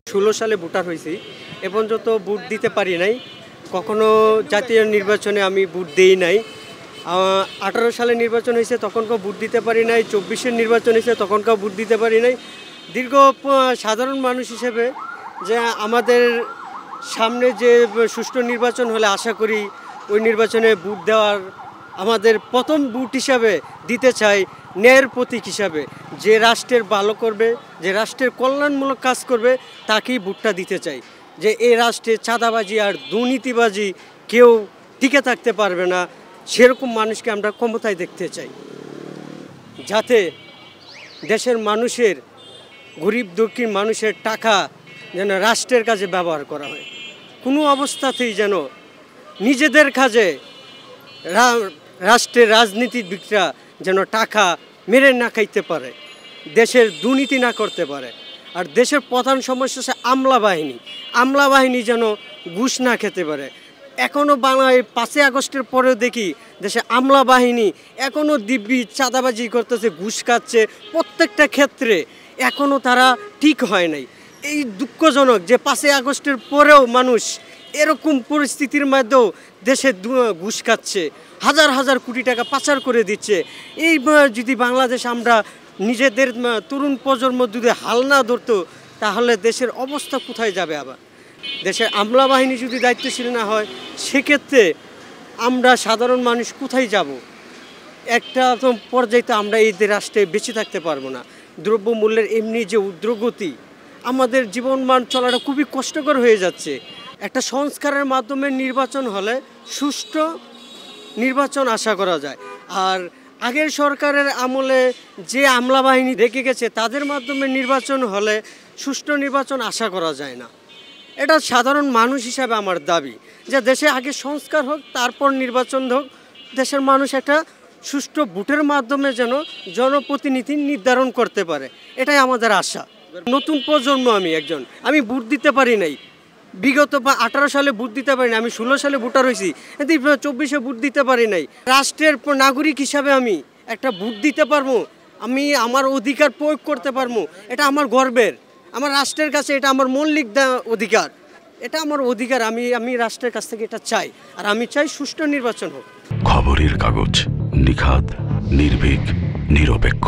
16 সালে ভোটার হয়েছি, এ পর্যন্ত ভোট দিতে পারি নাই। কখনো জাতীয় নির্বাচনে আমি ভোট দিই নাই। 18 সালে নির্বাচন হয়েছে, তখনকাও ভোট দিতে পারি নাই। 24-এর নির্বাচন হয়েছে, তখনকাও ভোট দিতে পারি নাই। দীর্ঘ সাধারণ মানুষ হিসেবে যে আমাদের সামনে যে সুষ্ঠু নির্বাচন হলে আশা করি ওই নির্বাচনে ভোট দেওয়ার আমাদের প্রথম ভোট হিসাবে দিতে চাই ন্যায়ের প্রতীক হিসাবে। যে রাষ্ট্রের ভালো করবে, যে রাষ্ট্রের কল্যাণমূলক কাজ করবে তাকেই ভোটটা দিতে চাই। যে এই রাষ্ট্রে চাঁদাবাজি আর দুর্নীতিবাজি কেউ টিকে থাকতে পারবে না, সেরকম মানুষকে আমরা ক্ষমতায় দেখতে চাই, যাতে দেশের মানুষের গরিব দুঃখী মানুষের টাকা যেন রাষ্ট্রের কাজে ব্যবহার করা হয়। কোনো অবস্থাতেই যেন নিজেদের কাজে রাষ্ট্রের রাজনীতিবিদরা যেন টাকা মেরে না খাইতে পারে, দেশের দুর্নীতি না করতে পারে। আর দেশের প্রধান সমস্যা হচ্ছে আমলা বাহিনী যেন ঘুষ না খেতে পারে। এখনও বাংলায় 5 আগস্টের পরেও দেখি দেশে আমলা বাহিনী এখনও দিব্যি চাঁদাবাজি করতেছে, ঘুষ খাচ্ছে প্রত্যেকটা ক্ষেত্রে। এখনও তারা ঠিক হয় নাই। এই দুঃখজনক যে 5 আগস্টের পরেও মানুষ এরকম পরিস্থিতির মধ্যেও দেশে ঘুষ খাচ্ছে, হাজার হাজার কোটি টাকা পাচার করে দিচ্ছে। এই যদি বাংলাদেশ আমরা নিজেদের তরুণ প্রজন্ম যদি হাল না ধরতো, তাহলে দেশের অবস্থা কোথায় যাবে? আবার দেশের আমলা বাহিনী যদি দায়িত্বশীল না হয়, সেক্ষেত্রে আমরা সাধারণ মানুষ কোথায় যাব? একটা পর্যায়ে তো আমরা এই রাষ্ট্রে বেঁচে থাকতে পারবো না। দ্রব্যমূল্যের এমনি যে ঊর্ধ্বগতি, আমাদের জীবনমান চলাটা খুবই কষ্টকর হয়ে যাচ্ছে। একটা সংস্কারের মাধ্যমে নির্বাচন হলে সুষ্ঠু নির্বাচন আশা করা যায়। আর আগের সরকারের আমলে যে আমলা বাহিনী রেখে গেছে, তাদের মাধ্যমে নির্বাচন হলে সুষ্ঠু নির্বাচন আশা করা যায় না। এটা সাধারণ মানুষ হিসাবে আমার দাবি যে দেশে আগে সংস্কার হোক, তারপর নির্বাচন হোক। দেশের মানুষ একটা সুষ্ঠু ভোটের মাধ্যমে যেন জনপ্রতিনিধি নির্ধারণ করতে পারে, এটাই আমাদের আশা। নতুন প্রজন্ম আমি ভোট দিতে পারি নাই। বিগত 18 সালে ভোট দিতে পারি না, আমি 16 সালে ভোটার হয়েছি, 24-এ ভোট দিতে পারি নাই। রাষ্ট্রের নাগরিক হিসাবে আমি একটা ভোট দিতে পারবো, আমি আমার অধিকার প্রয়োগ করতে পারবো, এটা আমার গর্বের। আমার রাষ্ট্রের কাছে এটা আমার মৌলিক অধিকার, এটা আমার অধিকার। আমি রাষ্ট্রের কাছ থেকে এটা চাই, আর আমি চাই সুষ্ঠু নির্বাচন হোক। খবরের কাগজ, নিখাদ, নির্ভীক, নিরপেক্ষ।